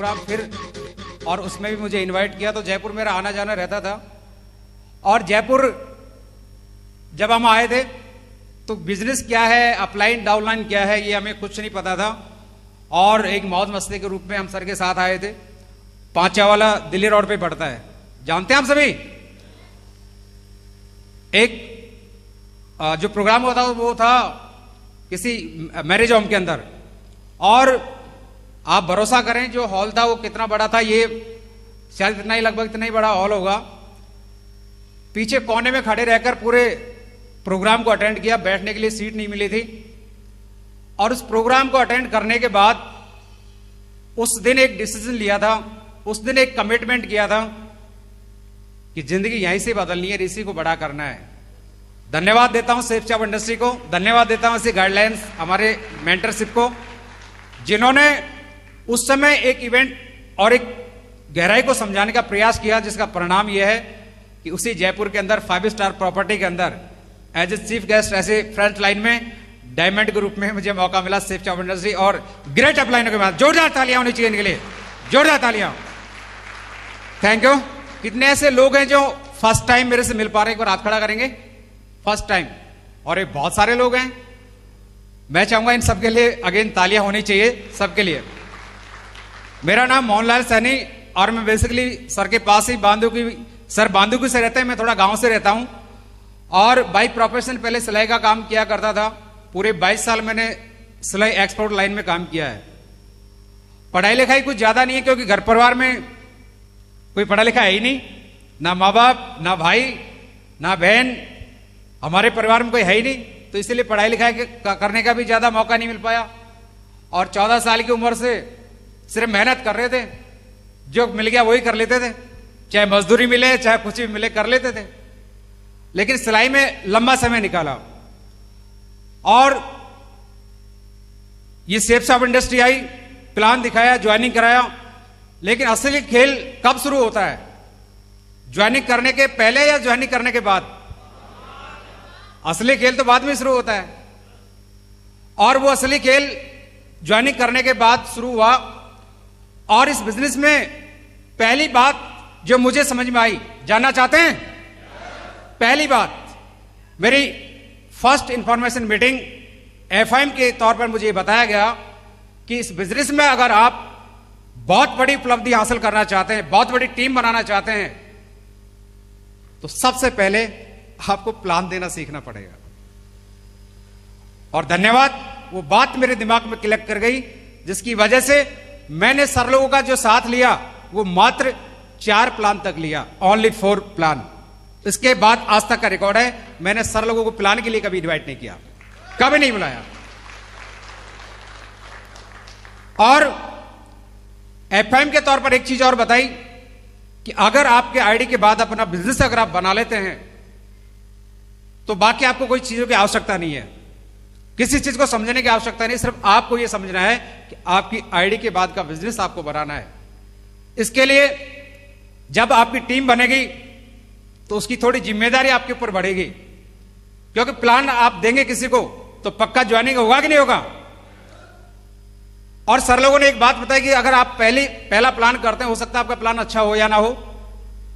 Programme फिर, और उसमें भी मुझे इनवाइट किया, तो जयपुर मेरा आना जाना रहता था। और जयपुर जब हम आए थे तो बिजनेस क्या है, अपलाइन डाउनलाइन क्या है, ये हमें कुछ नहीं पता था। और एक मौज मस्ती के रूप में हम सर के साथ आए थे। पांचा वाला दिल्ली रोड पे पड़ता है, जानते हैं हम सभी। एक जो प्रोग्राम हुआ था वो था किसी मैरिज होम के अंदर, और आप भरोसा करें जो हॉल था वो कितना बड़ा था, ये शायद इतना ही, लगभग इतना ही बड़ा हॉल होगा। पीछे कोने में खड़े रहकर पूरे प्रोग्राम को अटेंड किया, बैठने के लिए सीट नहीं मिली थी। और उस प्रोग्राम को अटेंड करने के बाद उस दिन एक डिसीजन लिया था, उस दिन एक कमिटमेंट किया था कि जिंदगी यहीं से बदलनी है, इसी को बड़ा करना है। धन्यवाद देता हूं सेफ शॉप इंडस्ट्री को, धन्यवाद देता हूं ऐसी गाइडलाइंस हमारे मेंटरशिप को, जिन्होंने उस समय एक इवेंट और एक गहराई को समझाने का प्रयास किया, जिसका परिणाम यह है कि उसी जयपुर के अंदर 5 स्टार प्रॉपर्टी के अंदर एज ए चीफ गेस्ट, ऐसे फ्रंट लाइन में डायमंड के रूप में मुझे मौका मिला सेफ शॉप इंडस्ट्री। और ग्रेट अपलाइनों के बाद जोरदार तालियां होनी चाहिए इनके लिए, जोरदार तालियां। Thank you. कितने ऐसे लोग हैं जो फर्स्ट टाइम मेरे से मिल पा रहे हैं, एक बार हाथ खड़ा करेंगे, फर्स्ट टाइम। और ये बहुत सारे लोग हैं, मैं चाहूंगा इन सबके लिए अगेन तालियां होनी चाहिए सबके लिए। मेरा नाम मोहनलाल सैनी, और मैं बेसिकली सर के पास ही बांदूकी से रहते हैं, मैं थोड़ा गांव से रहता हूं। और बाई प्रोफेशन पहले सिलाई का काम किया करता था, पूरे 22 साल मैंने सिलाई एक्सपोर्ट लाइन में काम किया है। पढ़ाई लिखाई कुछ ज्यादा नहीं है, क्योंकि घर परिवार में कोई पढ़ा लिखा है ही नहीं, ना माँ बाप, ना भाई, ना बहन, हमारे परिवार में कोई है ही नहीं, तो इसलिए पढ़ाई लिखाई करने का भी ज्यादा मौका नहीं मिल पाया। और 14 साल की उम्र से सिर्फ मेहनत कर रहे थे, जो मिल गया वही कर लेते थे, चाहे मजदूरी मिले चाहे कुछ भी मिले कर लेते थे। लेकिन सिलाई में लंबा समय निकाला, और ये safe shop industry I, plan दिखाया, ज्वाइनिंग कराया। लेकिन असली खेल कब शुरू होता है, ज्वाइनिंग करने के पहले या ज्वाइनिंग करने के बाद? असली खेल तो बाद में शुरू होता है। और वो असली खेल ज्वाइनिंग करने के बाद शुरू हुआ। और इस बिजनेस में पहली बात जो मुझे समझ में आई, जानना चाहते हैं? पहली बात, मेरी फर्स्ट इंफॉर्मेशन मीटिंग एफआईएम के तौर पर मुझे बताया गया कि इस बिजनेस में अगर आप बहुत बड़ी उपलब्धि हासिल करना चाहते हैं, बहुत बड़ी टीम बनाना चाहते हैं, तो सबसे पहले आपको प्लान देना सीखना पड़ेगा। और धन्यवाद, वो बात मेरे दिमाग में क्लिक कर गई, जिसकी वजह से मैंने सर लोगों का जो साथ लिया वो मात्र 4 प्लान तक लिया, ओनली 4 प्लान। इसके बाद आज तक का रिकॉर्ड है, मैंने सर लोगों को प्लान के लिए कभी इनवाइट नहीं किया, कभी नहीं बुलाया। और एफआईएम के तौर पर एक चीज और बताई कि अगर आपके आईडी के बाद अपना बिजनेस अगर आप बना लेते हैं, तो बाकी आपको कोई चीजों की आवश्यकता नहीं है, किसी चीज को समझने की आवश्यकता नहीं, सिर्फ आपको यह समझना है कि आपकी आईडी के बाद का बिजनेस आपको बनाना है। इसके लिए जब आपकी टीम बनेगी तो उसकी थोड़ी जिम्मेदारी आपके ऊपर बढ़ेगी, क्योंकि प्लान आप देंगे किसी को तो पक्का ज्वाइनिंग होगा कि नहीं होगा। और सर लोगों ने एक बात बताई कि अगर आप पहला प्लान करते हैं, हो सकता है आपका प्लान अच्छा हो या ना हो,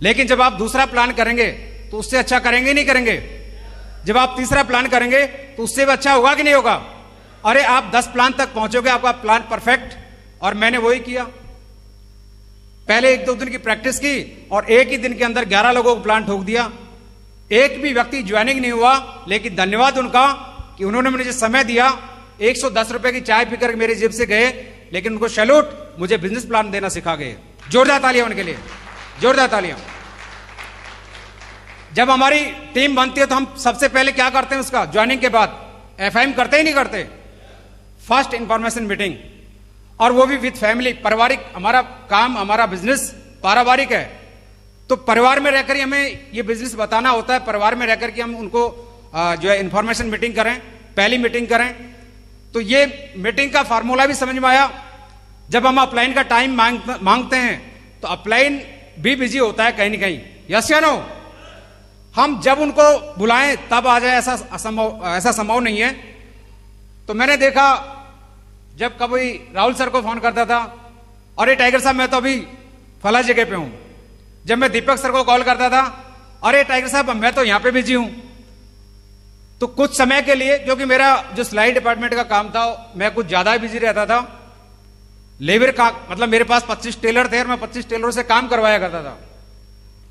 लेकिन जब आप दूसरा प्लान करेंगे तो उससे अच्छा करेंगे नहीं करेंगे? जब आप तीसरा प्लान करेंगे तो उससे भी अच्छा होगा कि नहीं होगा? अरे आप 10 प्लान तक पहुंचोगे, आपका प्लान परफेक्ट। और मैंने वही किया, पहले 1-2 दिन की प्रैक्टिस की और एक ही दिन के अंदर 11 लोगों को प्लान ठोक दिया। एक भी व्यक्ति ज्वाइनिंग नहीं हुआ, लेकिन धन्यवाद उनका कि उन्होंने मुझे समय दिया, 110 रुपए की चाय पीकर मेरी जेब से गए, लेकिन उनको सैल्यूट, मुझे बिजनेस प्लान देना सिखा गए। जोरदार तालियां उनके लिए, जोरदार तालियां। जब हमारी टीम बनती है तो हम सबसे पहले क्या करते हैं, उसका ज्वाइनिंग के बाद एफआईएम करते ही नहीं करते, फर्स्ट इंफॉर्मेशन मीटिंग, और वो भी विद फैमिली, पारिवारिक। हमारा काम, हमारा बिजनेस पारिवारिक है, तो परिवार में रहकर ही हमें ये बिजनेस बताना होता है, परिवार में रहकर के हम उनको जो है इंफॉर्मेशन मीटिंग करें, पहली मीटिंग करें। तो ये मीटिंग का फार्मूला भी समझ में आया। जब हम अपलाइन का टाइम मांगते हैं तो अपलाइन भी बिजी होता है कहीं ना कहीं, यस या नो? हम जब उनको बुलाएं तब आ जाए, ऐसा संभव नहीं है। तो मैंने देखा, जब कभी राहुल सर को फोन करता था अरे टाइगर साहब मैं तो अभी फला जगह पे हूं। जब मैं दीपक सर को कॉल करता था, अरे टाइगर साहब मैं तो यहां पे बिजी हूं। तो कुछ समय के लिए, क्योंकि मेरा जो सिलाई डिपार्टमेंट का काम था मैं कुछ ज्यादा बिजी रहता था, लेबर का मतलब मेरे पास 25 टेलर थे और मैं 25 टेलरों से काम करवाया करता था,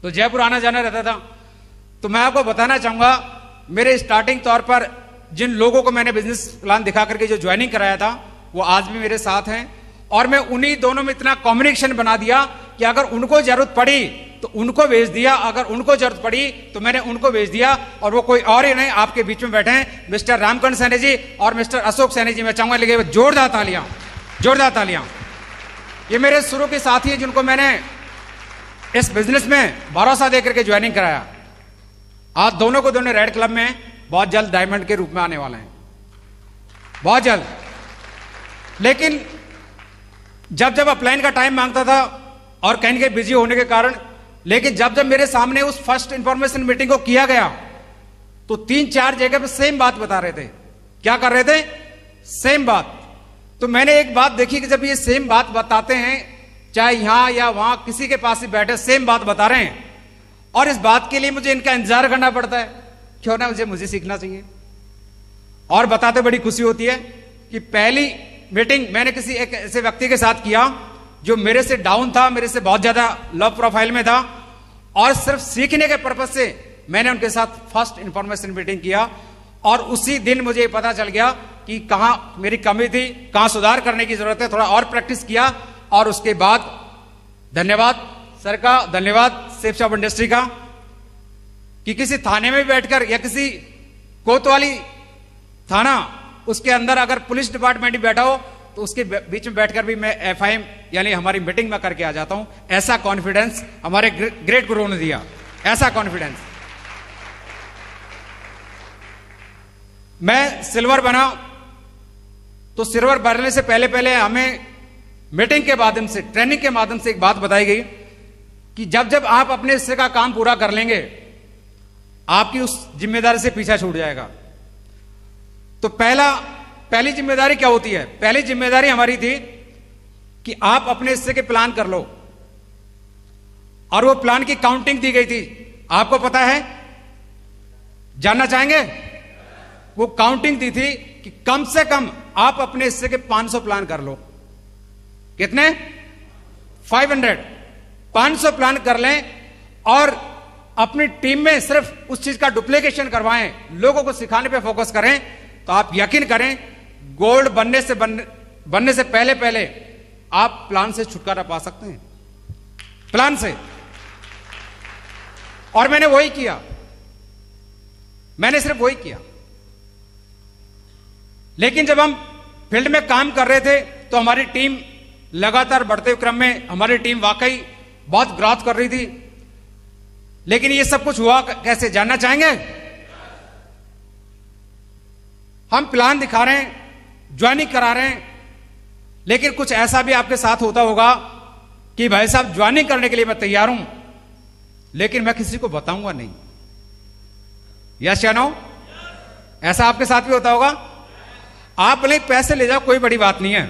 तो जयपुर आना जाना रहता था। तो मैं आपको बताना चाहूंगा, मेरे स्टार्टिंग तौर पर जिन लोगों को मैंने बिजनेस प्लान दिखा करके जो ज्वाइनिंग कराया था वो आज भी मेरे साथ हैं, और मैं उन्हीं दोनों में इतना कम्युनिकेशन बना दिया कि अगर उनको जरूरत पड़ी तो उनको भेज दिया, अगर उनको जरूरत पड़ी तो मैंने उनको भेज दिया। और वो कोई और ही नहीं, आपके बीच में बैठे हैं मिस्टर रामकरण सैनी जी और मिस्टर अशोक सैनी जी। मैं चाहूंगा लेकिन जोरदार तालियां, जोरदार तालियां। ये मेरे शुरू के साथी हैं जिनको मैंने इस बिजनेस में भरोसा देकर के ज्वाइनिंग कराया। आज दोनों को दोनों रेड क्लब में बहुत जल्द डायमंड के रूप में आने वाले हैं, बहुत जल्द। लेकिन जब जब अपलाइन का टाइम मांगता था और कहीं कहीं बिजी होने के कारण, लेकिन जब जब मेरे सामने उस फर्स्ट इंफॉर्मेशन मीटिंग को किया गया तो 3-4 जगह पे सेम बात बता रहे थे। क्या कर रहे थे? सेम बात। तो मैंने एक बात देखी कि जब ये सेम बात बताते हैं, चाहे यहां या वहां किसी के पास ही बैठे सेम बात बता रहे हैं, और इस बात के लिए मुझे इनका इंतजार करना पड़ता है, क्यों ना मुझे सीखना चाहिए। और बताते बड़ी खुशी होती है कि पहली मीटिंग मैंने किसी एक ऐसे व्यक्ति के साथ किया जो मेरे से डाउन था, मेरे से बहुत ज्यादा लो प्रोफाइल में था, और सिर्फ सीखने के पर्पज से मैंने उनके साथ फर्स्ट इंफॉर्मेशन मीटिंग किया। और उसी दिन मुझे पता चल गया कि कहां मेरी कमी थी, कहां सुधार करने की जरूरत है, थोड़ा और प्रैक्टिस किया। और उसके बाद धन्यवाद सर का, धन्यवाद सेफ शॉप इंडस्ट्री का, कि किसी थाने में बैठकर या किसी कोतवाली थाना उसके अंदर अगर पुलिस डिपार्टमेंट भी बैठा हो तो उसके बीच में बैठकर भी मैं FIM यानी हमारी मीटिंग में करके आ जाता हूं। ऐसा कॉन्फिडेंस हमारे ग्रेट गुरुओं ने दिया, ऐसा कॉन्फिडेंस। मैं सिल्वर बना तो सिल्वर बनने से पहले पहले हमें मीटिंग के माध्यम से, ट्रेनिंग के माध्यम से एक बात बताई गई कि जब जब आप अपने हिस्से का काम पूरा कर लेंगे आपकी उस जिम्मेदारी से पीछा छूट जाएगा। तो पहली जिम्मेदारी क्या होती है? पहली जिम्मेदारी हमारी थी कि आप अपने हिस्से के प्लान कर लो, और वो प्लान की काउंटिंग दी गई थी। आपको पता है, जानना चाहेंगे? वो काउंटिंग दी थी कि कम से कम आप अपने हिस्से के 500 प्लान कर लो। कितने? 500 प्लान कर लें, और अपनी टीम में सिर्फ उस चीज का डुप्लीकेशन करवाएं, लोगों को सिखाने पे फोकस करें, तो आप यकीन करें गोल्ड बनने से पहले पहले आप प्लान से छुटकारा पा सकते हैं, प्लान से। और मैंने वही किया, मैंने सिर्फ वही किया। लेकिन जब हम फील्ड में काम कर रहे थे तो हमारी टीम लगातार बढ़ते क्रम में हमारी टीम वाकई बहुत ग्रोथ कर रही थी। लेकिन ये सब कुछ हुआ कैसे, जानना चाहेंगे? हम प्लान दिखा रहे हैं, ज्वाइनिंग करा रहे हैं, लेकिन कुछ ऐसा भी आपके साथ होता होगा कि भाई साहब ज्वाइनिंग करने के लिए मैं तैयार हूं, लेकिन मैं किसी को बताऊंगा नहीं। यस या नो? ऐसा आपके साथ भी होता होगा। आप भले पैसे ले जाओ, कोई बड़ी बात नहीं है,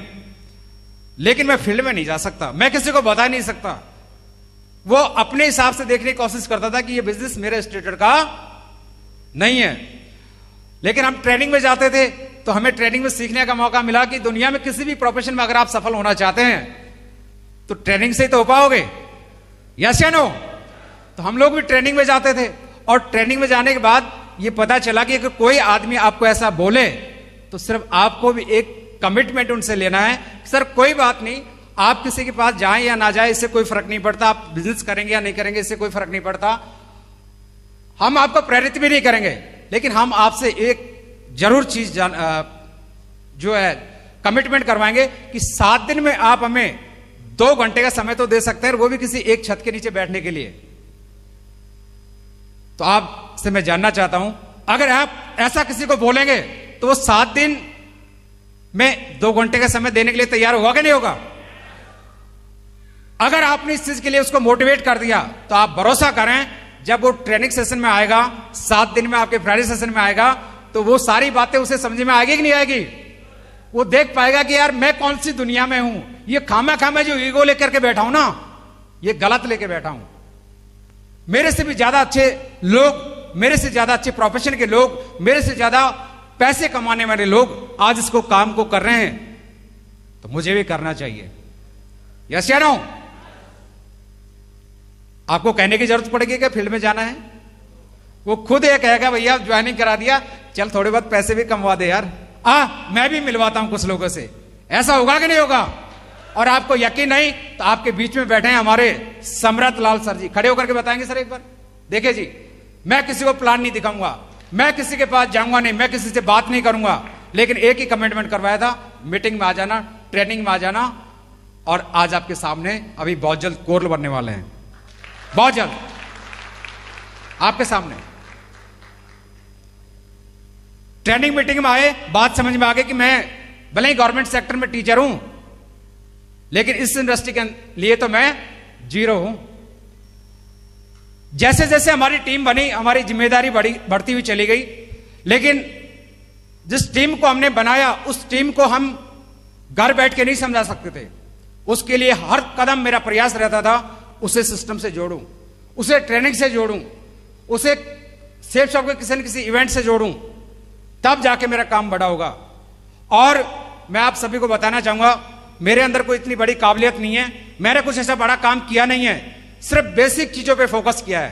लेकिन मैं फील्ड में नहीं जा सकता, मैं किसी को बता नहीं सकता। वो अपने हिसाब से देखने की कोशिश करता था कि ये बिजनेस मेरे स्टेटस का नहीं है। लेकिन हम ट्रेनिंग में जाते थे तो हमें ट्रेनिंग में सीखने का मौका मिला कि दुनिया में किसी भी प्रोफेशन में अगर आप सफल होना चाहते हैं तो ट्रेनिंग से ही तो हो पाओगे। यस या नो? तो हम लोग भी ट्रेनिंग में जाते थे, और ट्रेनिंग में जाने के बाद ये पता चला कि अगर कोई आदमी आपको ऐसा बोले तो सिर्फ आपको भी एक कमिटमेंट उनसे लेना है। सर कोई बात नहीं, आप किसी के पास जाएं या ना जाएं इससे कोई फर्क नहीं पड़ता, आप बिजनेस करेंगे या नहीं करेंगे इससे कोई फर्क नहीं पड़ता, हम आपको प्रेरित भी नहीं करेंगे, लेकिन हम आपसे एक जरूर चीज जो है कमिटमेंट करवाएंगे कि 7 दिन में आप हमें 2 घंटे का समय तो दे सकते हैं, वो भी किसी एक छत के नीचे बैठने के लिए। तो आपसे मैं जानना चाहता हूं, अगर आप ऐसा किसी को बोलेंगे तो वो 7 दिन में 2 घंटे का समय देने के लिए तैयार होगा कि नहीं होगा? अगर आपने इस चीज के लिए उसको मोटिवेट कर दिया तो आप भरोसा करें, जब वो ट्रेनिंग सेशन में आएगा, 7 दिन में आपके फ्राइडे सेशन में आएगा, तो वो सारी बातें उसे समझ में आएगी कि नहीं आएगी? वो देख पाएगा कि यार मैं कौन सी दुनिया में हूं, ये खामा खामा जो ईगो लेकर के बैठा हूं ना, ये गलत लेके बैठा हूं। मेरे से भी ज्यादा अच्छे लोग, मेरे से ज्यादा अच्छे प्रोफेशन के लोग, मेरे से ज्यादा पैसे कमाने वाले लोग आज इसको काम को कर रहे हैं, तो मुझे भी करना चाहिए। यस या नो? आपको कहने की जरूरत पड़ेगी कि फील्ड में जाना है? वो खुद ये कहेगा भैया ज्वाइनिंग करा दिया, चल थोड़े बहुत पैसे भी कमवा दे यार, मैं भी मिलवाता हूं कुछ लोगों से। ऐसा होगा कि नहीं होगा? और आपको यकीन नहीं तो आपके बीच में बैठे हैं हमारे समरथ लाल सर जी, खड़े होकर के बताएंगे सर एक बार। देखिए जी, मैं किसी को प्लान नहीं दिखाऊंगा, मैं किसी के पास जाऊंगा नहीं, मैं किसी से बात नहीं करूंगा, लेकिन एक ही कमिटमेंट करवाया था, मीटिंग में आ जाना, ट्रेनिंग में आ जाना। और आज आपके सामने अभी बहुत जल्द कोरल बनने वाले हैं, बहुत जल्द आपके सामने। ट्रेनिंग मीटिंग में आए, बात समझ में आ गई कि मैं भले ही गवर्नमेंट सेक्टर में टीचर हूं, लेकिन इस इंडस्ट्री के लिए तो मैं जीरो हूं। जैसे जैसे हमारी टीम बनी, हमारी जिम्मेदारी बढ़ती हुई चली गई, लेकिन जिस टीम को हमने बनाया उस टीम को हम घर बैठ के नहीं समझा सकते थे। उसके लिए हर कदम मेरा प्रयास रहता था, उसे सिस्टम से जोड़ूं, उसे ट्रेनिंग से जोड़ूं, उसे सेफ शॉप के किसी न किसी इवेंट से जोड़ूं, तब जाके मेरा काम बड़ा होगा। और मैं आप सभी को बताना चाहूंगा, मेरे अंदर कोई इतनी बड़ी काबिलियत नहीं है, मैंने कुछ ऐसा बड़ा काम किया नहीं है, सिर्फ बेसिक चीजों पे फोकस किया है।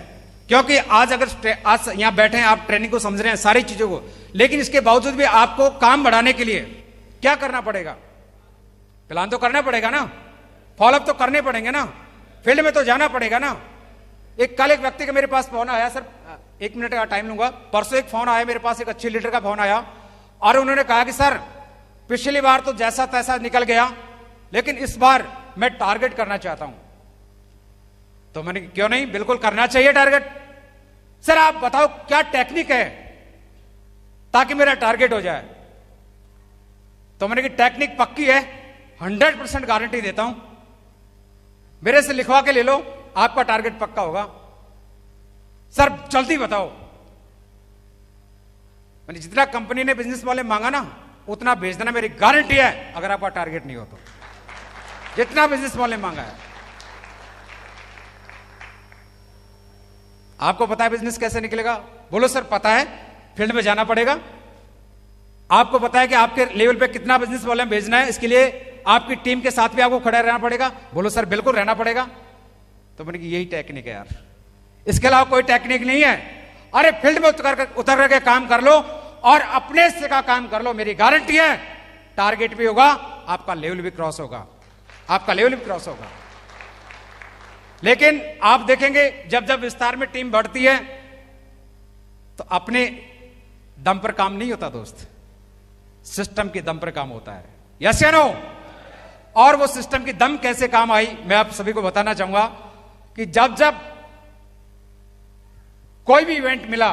क्योंकि आज यहां बैठे हैं, आप ट्रेनिंग को समझ रहे हैं, सारी चीजों को, लेकिन इसके बावजूद भी आपको काम बढ़ाने के लिए क्या करना पड़ेगा? प्लान तो करना पड़ेगा ना, फॉलोअप तो करने पड़ेंगे ना, फील्ड में तो जाना पड़ेगा ना। कल एक व्यक्ति का मेरे पास फोन आया, सर 1 मिनट का टाइम लूंगा। परसों एक फोन आया मेरे पास, एक अच्छे लीडर का फोन आया, और उन्होंने कहा कि सर पिछली बार तो जैसा तैसा निकल गया, लेकिन इस बार मैं टारगेट करना चाहता हूं। तो मैंने क्यों नहीं, बिल्कुल करना चाहिए टारगेट। सर आप बताओ क्या टेक्निक है ताकि मेरा टारगेट हो जाए? तो मैंने कहा टेक्निक पक्की है, 100% गारंटी देता हूं, मेरे से लिखवा के ले लो, आपका टारगेट पक्का होगा। सर जल्दी बताओ। मैंने जितना कंपनी ने बिजनेस वाले मांगा ना उतना भेज देना, मेरी गारंटी है, अगर आपका टारगेट नहीं हो तो। जितना बिजनेस वाले मांगा है। आपको पता है बिजनेस कैसे निकलेगा? बोलो सर पता है, फील्ड में जाना पड़ेगा। आपको पता है कि आपके लेवल पे कितना बिजनेस वाले भेजना है, इसके लिए आपकी टीम के साथ भी आपको खड़ा रहना पड़ेगा। बोलो सर बिल्कुल रहना पड़ेगा। तो मैंने कहा यही टेक्निक है यार, इसके अलावा कोई टेक्निक नहीं है। अरे फील्ड में उतर करके काम कर लो और अपने से का काम कर लो, मेरी गारंटी है टारगेट भी होगा, आपका लेवल भी क्रॉस होगा, आपका लेवल भी क्रॉस होगा। लेकिन आप देखेंगे जब जब विस्तार में टीम बढ़ती है तो अपने दम पर काम नहीं होता दोस्त, सिस्टम के दम पर काम होता है। यस या नो? और वो सिस्टम की दम कैसे काम आई, मैं आप सभी को बताना चाहूंगा कि जब जब कोई भी इवेंट मिला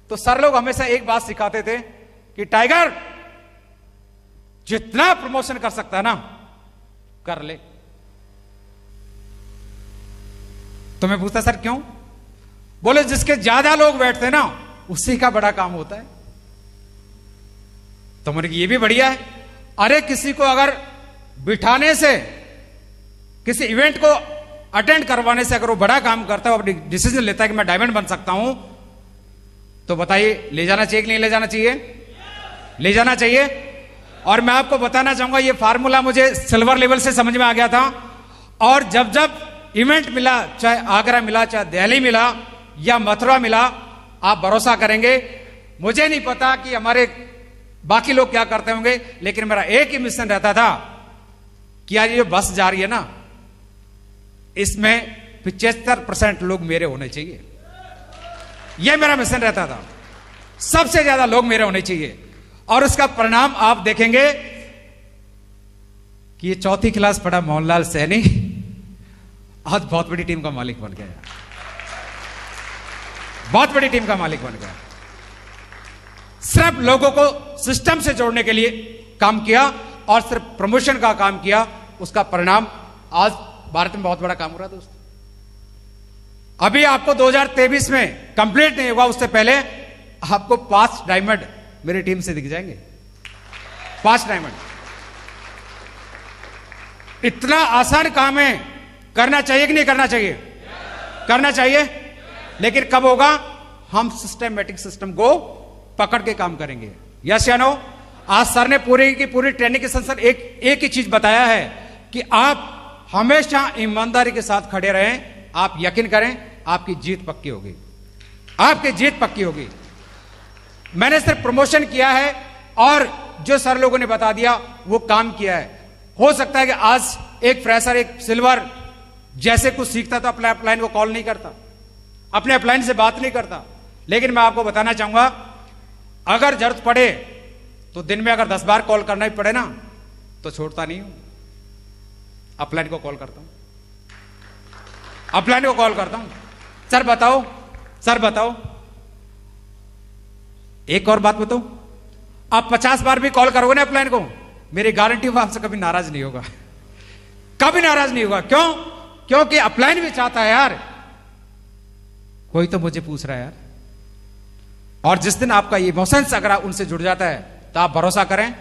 तो सर लोग हमेशा एक बात सिखाते थे कि टाइगर जितना प्रमोशन कर सकता है ना कर ले। तो मैं पूछता सर क्यों? बोले जिसके ज्यादा लोग बैठते ना उसी का बड़ा काम होता है। तो मैंने कहा ये भी बढ़िया है। अरे किसी को अगर बिठाने से, किसी इवेंट को अटेंड करवाने से अगर वो बड़ा काम करता है, वो डिसीजन लेता है कि मैं डायमंड बन सकता हूं, तो बताइए ले जाना चाहिए कि नहीं ले जाना चाहिए? ले जाना चाहिए। और मैं आपको बताना चाहूंगा ये फार्मूला मुझे सिल्वर लेवल से समझ में आ गया था। और जब जब इवेंट मिला, चाहे आगरा मिला, चाहे दिल्ली मिला या मथुरा मिला, आप भरोसा करेंगे, मुझे नहीं पता कि हमारे बाकी लोग क्या करते होंगे, लेकिन मेरा एक ही मिशन रहता था कि आज ये बस जा रही है ना, इसमें 75% लोग मेरे होने चाहिए। यह मेरा मिशन रहता था, सबसे ज्यादा लोग मेरे होने चाहिए। और उसका परिणाम आप देखेंगे कि ये 4th क्लास पढ़ा मोहनलाल सैनी आज बहुत बड़ी टीम का मालिक बन गया, बहुत बड़ी टीम का मालिक बन गया। सिर्फ लोगों को सिस्टम से जोड़ने के लिए काम किया और सिर्फ प्रमोशन का काम किया, उसका परिणाम आज भारत में बहुत बड़ा काम हो रहा है दोस्त। अभी आपको 2023 में कंप्लीट नहीं होगा, उससे पहले आपको 5 डायमंड मेरी टीम से दिख जाएंगे, 5 डायमंड। इतना आसान काम है, करना चाहिए कि नहीं करना चाहिए? करना चाहिए। लेकिन कब होगा? हम सिस्टमेटिक सिस्टम को पकड़ के काम करेंगे। यस या नो? आज सर ने पूरी की पूरी ट्रेनिंग के संदर्भ एक ही चीज बताया है कि आप हमेशा ईमानदारी के साथ खड़े रहें। आप यकीन करें, आपकी जीत पक्की होगी, आपकी जीत पक्की होगी। मैंने सिर्फ प्रमोशन किया है और जो सर लोगों ने बता दिया वो काम किया है। हो सकता है कि आज एक फ्रेशर, एक सिल्वर जैसे कुछ सीखता तो अपने अपलाइन को कॉल नहीं करता, अपने अपलाइन से बात नहीं करता। लेकिन मैं आपको बताना चाहूंगा, अगर जरूरत पड़े तो दिन में अगर 10 बार कॉल करना ही पड़े ना तो छोड़ता नहीं हूं, अपलाइन को कॉल करता हूं, अपलाइन को कॉल करता हूं। सर बताओ, सर बताओ, एक और बात बताओ, आप 50 बार भी कॉल करोगे ना अपलाइन को, मेरी गारंटी वो आपसे कभी नाराज नहीं होगा, कभी नाराज नहीं होगा। क्यों? क्योंकि अपलाइन भी चाहता है यार, कोई तो मुझे पूछ रहा है यार। और जिस दिन आपका इमोशंस अगर उनसे जुड़ जाता है तो आप भरोसा करें,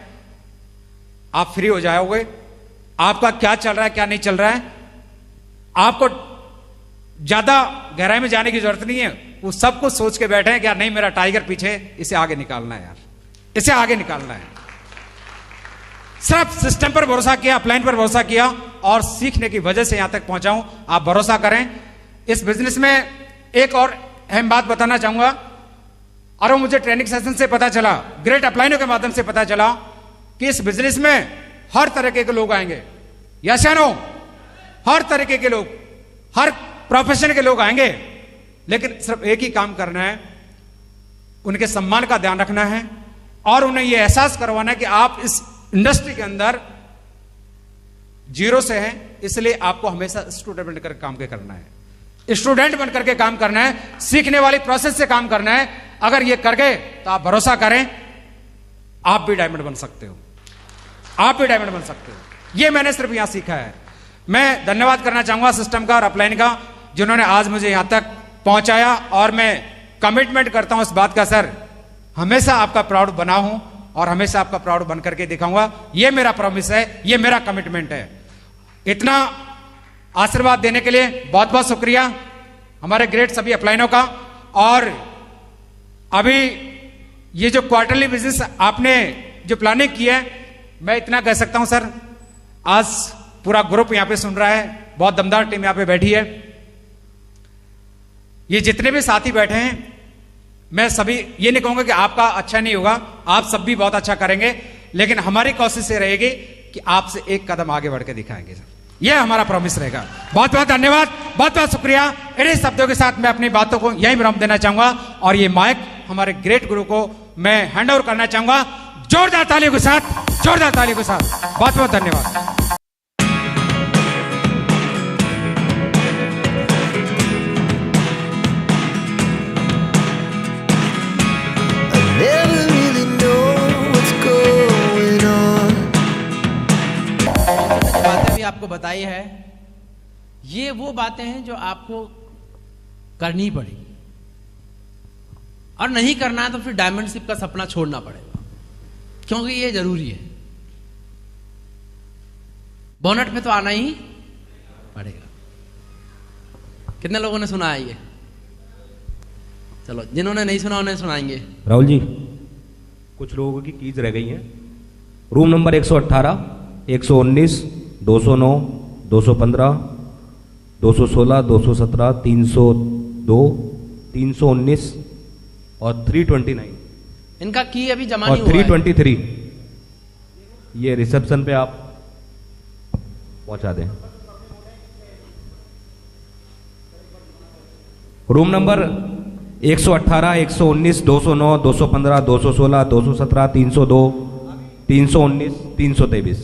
आप फ्री हो जाओगे। आपका क्या चल रहा है, क्या नहीं चल रहा है, आपको ज्यादा गहराई में जाने की जरूरत नहीं है। वो सब कुछ सोच के बैठे हैं कि यार नहीं, मेरा टाइगर पीछे, इसे आगे निकालना है यार, इसे आगे निकालना है। सिर्फ सिस्टम पर भरोसा किया, अपलाइन पर भरोसा किया और सीखने की वजह से यहां तक पहुंचा हूं। आप भरोसा करें। इस बिजनेस में एक और अहम बात बताना चाहूंगा, और वो मुझे ट्रेनिंग सेशन से पता चला, ग्रेट अपलाइनों के माध्यम से पता चला कि इस बिजनेस में हर तरीके के लोग आएंगे। यस या नो? हर तरीके के लोग, हर प्रोफेशन के लोग आएंगे, लेकिन सिर्फ एक ही काम करना है, उनके सम्मान का ध्यान रखना है और उन्हें यह एहसास करवाना है कि आप इस इंडस्ट्री के अंदर जीरो से हैं, इसलिए आपको हमेशा स्टूडेंट बनकर काम के करना है, स्टूडेंट बनकर के काम करना है, सीखने वाली प्रोसेस से काम करना है। अगर ये कर गए तो आप भरोसा करें, आप भी डायमंड बन सकते हो, आप भी डायमंड बन सकते हो। ये मैंने सिर्फ यहां सीखा है। मैं धन्यवाद करना चाहूंगा सिस्टम का और अपलाइन का, जिन्होंने आज मुझे यहां तक पहुंचाया। और मैं कमिटमेंट करता हूं इस बात का, सर हमेशा आपका प्राउड बना हूं और हमेशा आपका प्राउड बन करके दिखाऊंगा। ये मेरा प्रॉमिस है, ये मेरा कमिटमेंट है। इतना आशीर्वाद देने के लिए बहुत बहुत शुक्रिया हमारे ग्रेट सभी अपलाइनों का। और अभी ये जो क्वार्टरली बिजनेस आपने जो प्लानिंग की है, मैं इतना कह सकता हूं सर, आज पूरा ग्रुप यहां पे सुन रहा है, बहुत दमदार टीम यहां पे बैठी है। ये जितने भी साथी बैठे हैं, मैं सभी ये नहीं कहूंगा कि आपका अच्छा नहीं होगा, आप सब भी बहुत अच्छा करेंगे, लेकिन हमारी कोशिश ये रहेगी कि आपसे एक कदम आगे बढ़ के दिखाएंगे सर, यह हमारा प्रॉमिस रहेगा। बहुत बहुत धन्यवाद, बहुत बहुत शुक्रिया। इन्हीं शब्दों के साथ मैं अपनी बातों को यही विराम देना चाहूंगा और ये माइक हमारे ग्रेट गुरु को मैं हैंड ओवर करना चाहूंगा। जोरदार तालियों के साथ, जोरदार तालियों के साथ। बहुत बहुत धन्यवाद। आपको बताई है, ये वो बातें हैं जो आपको करनी पड़ेगी, और नहीं करना है तो फिर डायमंडशिप का सपना छोड़ना पड़ेगा, क्योंकि ये जरूरी है। बोनट पे तो आना ही पड़ेगा। कितने लोगों ने सुना है ये? चलो, जिन्होंने नहीं सुना उन्हें सुनाएंगे। राहुल जी, कुछ लोगों की कीज रह गई हैं। रूम नंबर 118, 119, 209, 215, 216, 217, 302, 319 और 329। इनका की अभी जमा और नहीं हुआ है। 323 ये रिसेप्शन पे आप पहुंचा दें। Room number 118, 119, 209, 215, 216, 217, 302, 319, 323।